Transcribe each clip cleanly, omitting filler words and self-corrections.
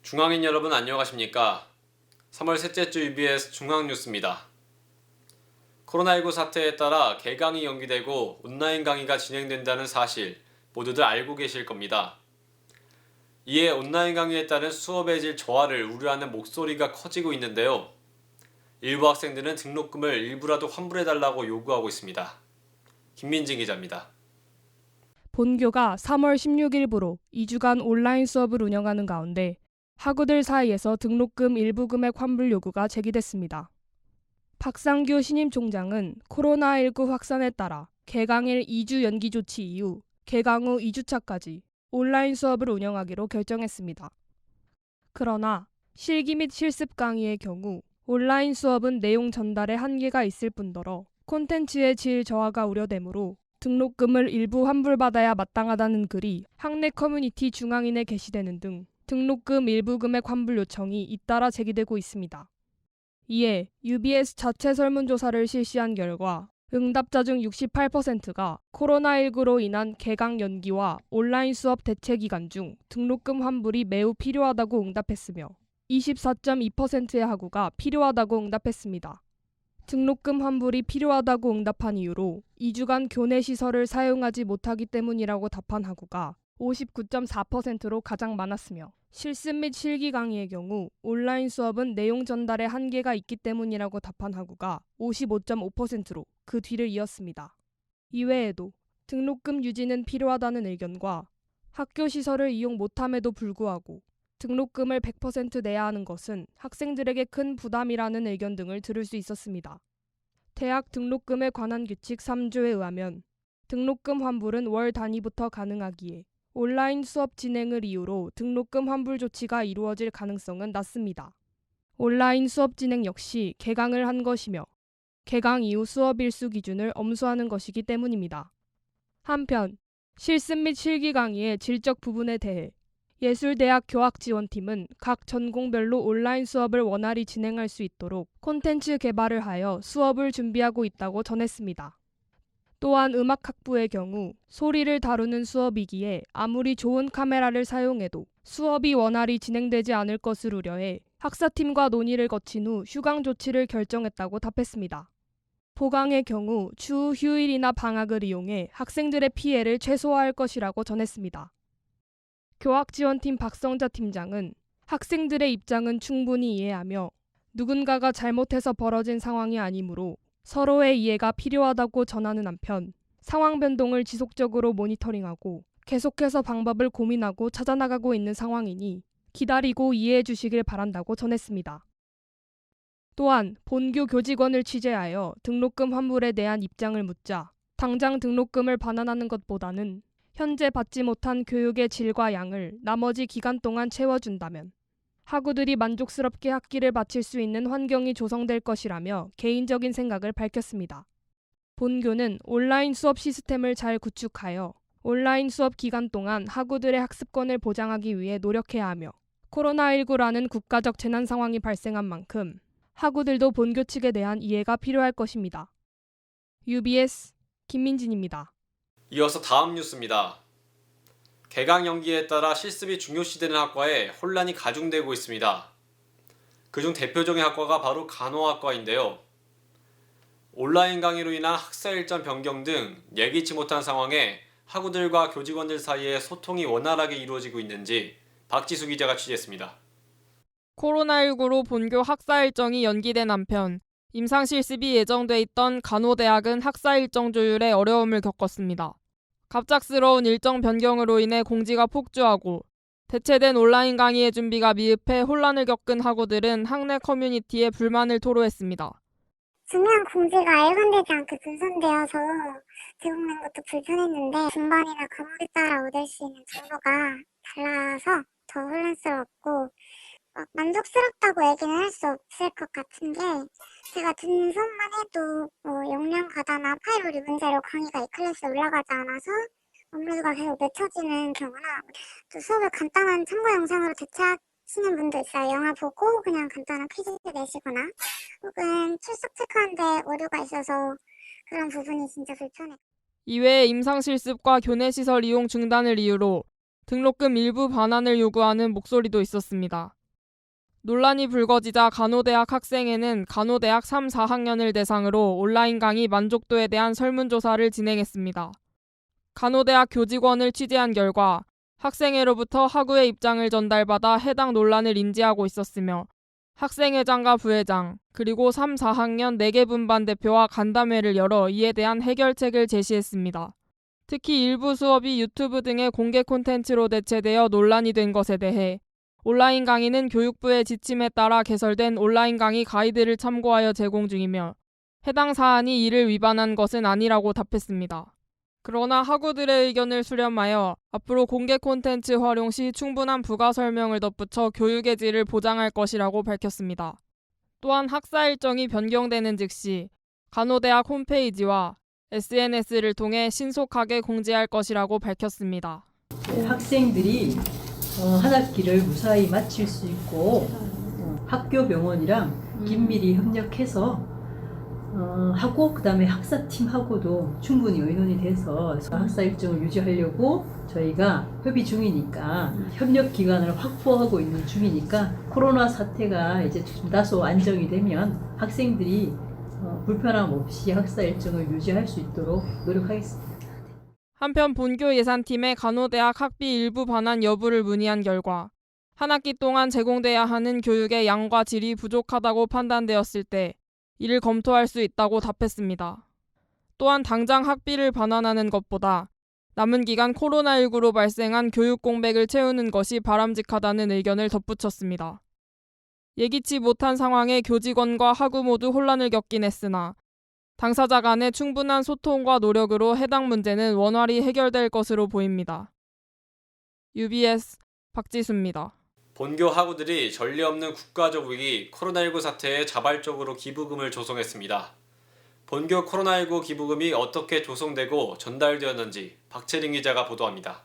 중앙인 여러분 안녕하십니까? 3월 셋째 주 UBS 중앙뉴스입니다. 코로나19 사태에 따라 개강이 연기되고 온라인 강의가 진행된다는 사실 모두들 알고 계실 겁니다. 이에 온라인 강의에 따른 수업의 질 저하를 우려하는 목소리가 커지고 있는데요. 일부 학생들은 등록금을 일부라도 환불해달라고 요구하고 있습니다. 김민진 기자입니다. 본교가 3월 16일부로 2주간 온라인 수업을 운영하는 가운데 학우들 사이에서 등록금 일부 금액 환불 요구가 제기됐습니다. 박상규 신임 총장은 코로나19 확산에 따라 개강일 2주 연기 조치 이후 개강 후 2주차까지 온라인 수업을 운영하기로 결정했습니다. 그러나 실기 및 실습 강의의 경우 온라인 수업은 내용 전달에 한계가 있을 뿐더러 콘텐츠의 질 저하가 우려되므로 등록금을 일부 환불받아야 마땅하다는 글이 학내 커뮤니티 중앙인에 게시되는 등 등록금 일부 금액 환불 요청이 잇따라 제기되고 있습니다. 이에 UBS 자체 설문조사를 실시한 결과 응답자 중 68%가 코로나19로 인한 개강 연기와 온라인 수업 대체 기간 중 등록금 환불이 매우 필요하다고 응답했으며 24.2%의 학우가 필요하다고 응답했습니다. 등록금 환불이 필요하다고 응답한 이유로 2주간 교내 시설을 사용하지 못하기 때문이라고 답한 학우가 59.4%로 가장 많았으며 실습 및 실기 강의의 경우 온라인 수업은 내용 전달에 한계가 있기 때문이라고 답한 학우가 55.5%로 그 뒤를 이었습니다. 이외에도 등록금 유지는 필요하다는 의견과 학교 시설을 이용 못함에도 불구하고 등록금을 100% 내야 하는 것은 학생들에게 큰 부담이라는 의견 등을 들을 수 있었습니다. 대학 등록금에 관한 규칙 3조에 의하면 등록금 환불은 월 단위부터 가능하기에 온라인 수업 진행을 이유로 등록금 환불 조치가 이루어질 가능성은 낮습니다. 온라인 수업 진행 역시 개강을 한 것이며 개강 이후 수업 일수 기준을 엄수하는 것이기 때문입니다. 한편 실습 및 실기 강의의 질적 부분에 대해 예술대학 교학지원팀은 각 전공별로 온라인 수업을 원활히 진행할 수 있도록 콘텐츠 개발을 하여 수업을 준비하고 있다고 전했습니다. 또한 음악학부의 경우 소리를 다루는 수업이기에 아무리 좋은 카메라를 사용해도 수업이 원활히 진행되지 않을 것을 우려해 학사팀과 논의를 거친 후 휴강 조치를 결정했다고 답했습니다. 보강의 경우 주 휴일이나 방학을 이용해 학생들의 피해를 최소화할 것이라고 전했습니다. 교학지원팀 박성자 팀장은 학생들의 입장은 충분히 이해하며 누군가가 잘못해서 벌어진 상황이 아니므로 서로의 이해가 필요하다고 전하는 한편 상황 변동을 지속적으로 모니터링하고 계속해서 방법을 고민하고 찾아나가고 있는 상황이니 기다리고 이해해 주시길 바란다고 전했습니다. 또한 본교 교직원을 취재하여 등록금 환불에 대한 입장을 묻자 당장 등록금을 반환하는 것보다는 현재 받지 못한 교육의 질과 양을 나머지 기간 동안 채워준다면 학우들이 만족스럽게 학기를 마칠 수 있는 환경이 조성될 것이라며 개인적인 생각을 밝혔습니다. 본교는 온라인 수업 시스템을 잘 구축하여 온라인 수업 기간 동안 학우들의 학습권을 보장하기 위해 노력해야 하며 코로나19라는 국가적 재난 상황이 발생한 만큼 학우들도 본교 측에 대한 이해가 필요할 것입니다. UBS 김민진입니다. 이어서 다음 뉴스입니다. 개강 연기에 따라 실습이 중요시되는 학과에 혼란이 가중되고 있습니다. 그중 대표적인 학과가 바로 간호학과인데요. 온라인 강의로 인한 학사 일정 변경 등 예기치 못한 상황에 학우들과 교직원들 사이에 소통이 원활하게 이루어지고 있는지 박지수 기자가 취재했습니다. 코로나19로 본교 학사 일정이 연기된 한편 임상실습이 예정돼 있던 간호대학은 학사 일정 조율에 어려움을 겪었습니다. 갑작스러운 일정 변경으로 인해 공지가 폭주하고 대체된 온라인 강의의 준비가 미흡해 혼란을 겪은 학우들은 학내 커뮤니티에 불만을 토로했습니다. 중요한 공지가 일관되지 않게 분산되어서 제공된 것도 불편했는데 분반이나 과목에 따라 얻을 수 있는 정보가 달라서 더 혼란스럽고 만족스럽다고 얘기는 할 수 없을 것 같은 게 제가 듣는 수업만 해도 용량 과다나 파일오류 문제로 강의가 이 클래스에 올라가지 않아서 업로드가 계속 늦춰지는 경우나 또 수업을 간단한 참고 영상으로 대체하시는 분도 있어요. 영화 보고 그냥 간단한 퀴즈 내시거나 혹은 출석 체크하는데 오류가 있어서 그런 부분이 진짜 불편해요. 이외에 임상실습과 교내시설 이용 중단을 이유로 등록금 일부 반환을 요구하는 목소리도 있었습니다. 논란이 불거지자 간호대학 학생회는 간호대학 3, 4학년을 대상으로 온라인 강의 만족도에 대한 설문조사를 진행했습니다. 간호대학 교직원을 취재한 결과 학생회로부터 학우의 입장을 전달받아 해당 논란을 인지하고 있었으며 학생회장과 부회장, 그리고 3, 4학년 4개 분반 대표와 간담회를 열어 이에 대한 해결책을 제시했습니다. 특히 일부 수업이 유튜브 등의 공개 콘텐츠로 대체되어 논란이 된 것에 대해 온라인 강의는 교육부의 지침에 따라 개설된 온라인 강의 가이드를 참고하여 제공 중이며 해당 사안이 이를 위반한 것은 아니라고 답했습니다. 그러나 학우들의 의견을 수렴하여 앞으로 공개 콘텐츠 활용 시 충분한 부가 설명을 덧붙여 교육의 질을 보장할 것이라고 밝혔습니다. 또한 학사 일정이 변경되는 즉시 간호대학 홈페이지와 SNS를 통해 신속하게 공지할 것이라고 밝혔습니다. 학생들이 한 학기를 무사히 마칠 수 있고 학교 병원이랑 긴밀히 협력해서 하고 그다음에 학사팀하고도 충분히 의논이 돼서 학사 일정을 유지하려고 저희가 협의 중이니까 협력 기간을 확보하고 있는 중이니까 코로나 사태가 이제 좀 다소 안정이 되면 학생들이 불편함 없이 학사 일정을 유지할 수 있도록 노력하겠습니다. 한편 본교 예산팀의 간호대학 학비 일부 반환 여부를 문의한 결과 한 학기 동안 제공돼야 하는 교육의 양과 질이 부족하다고 판단되었을 때 이를 검토할 수 있다고 답했습니다. 또한 당장 학비를 반환하는 것보다 남은 기간 코로나19로 발생한 교육 공백을 채우는 것이 바람직하다는 의견을 덧붙였습니다. 예기치 못한 상황에 교직원과 학우 모두 혼란을 겪긴 했으나 당사자 간의 충분한 소통과 노력으로 해당 문제는 원활히 해결될 것으로 보입니다. UBS 박지수입니다. 본교 학우들이 전례 없는 국가적 위기 코로나19 사태에 자발적으로 기부금을 조성했습니다. 본교 코로나19 기부금이 어떻게 조성되고 전달되었는지 박채린 기자가 보도합니다.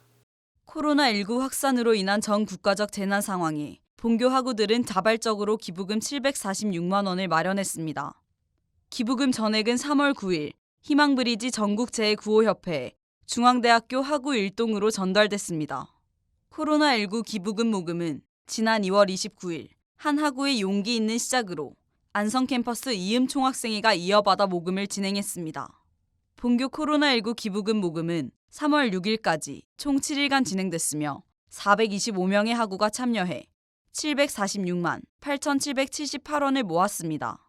코로나19 확산으로 인한 전 국가적 재난 상황에 본교 학우들은 자발적으로 기부금 746만 원을 마련했습니다. 기부금 전액은 3월 9일 희망브리지 전국재해구호협회 중앙대학교 학우 일동으로 전달됐습니다. 코로나19 기부금 모금은 지난 2월 29일 한 학우의 용기 있는 시작으로 안성 캠퍼스 이음 총학생회가 이어받아 모금을 진행했습니다. 본교 코로나19 기부금 모금은 3월 6일까지 총 7일간 진행됐으며 425명의 학우가 참여해 746만 8,778원을 모았습니다.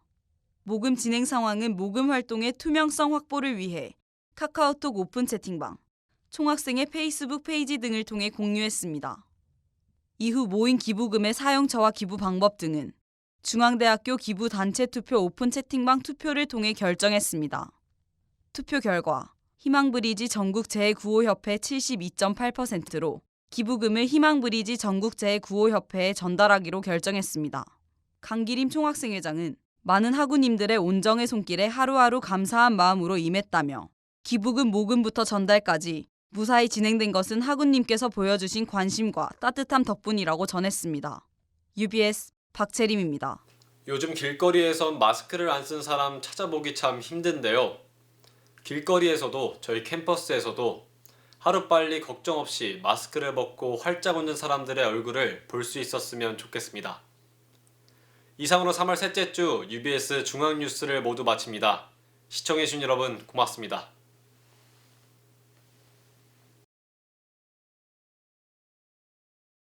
모금 진행 상황은 모금 활동의 투명성 확보를 위해 카카오톡 오픈 채팅방, 총학생회 페이스북 페이지 등을 통해 공유했습니다. 이후 모인 기부금의 사용처와 기부 방법 등은 중앙대학교 기부단체 투표 오픈 채팅방 투표를 통해 결정했습니다. 투표 결과 희망브리지 전국재해구호협회 72.8%로 기부금을 희망브리지 전국재해구호협회에 전달하기로 결정했습니다. 강기림 총학생회장은 많은 학우님들의 온정의 손길에 하루하루 감사한 마음으로 임했다며 기부금 모금부터 전달까지 무사히 진행된 것은 학우님께서 보여주신 관심과 따뜻함 덕분이라고 전했습니다. UBS 박채림입니다. 요즘 길거리에선 마스크를 안 쓴 사람 찾아보기 참 힘든데요. 길거리에서도 저희 캠퍼스에서도 하루빨리 걱정 없이 마스크를 벗고 활짝 웃는 사람들의 얼굴을 볼 수 있었으면 좋겠습니다. 이상으로 3월 셋째 주 UBS 중앙뉴스를 모두 마칩니다. 시청해주신 여러분 고맙습니다.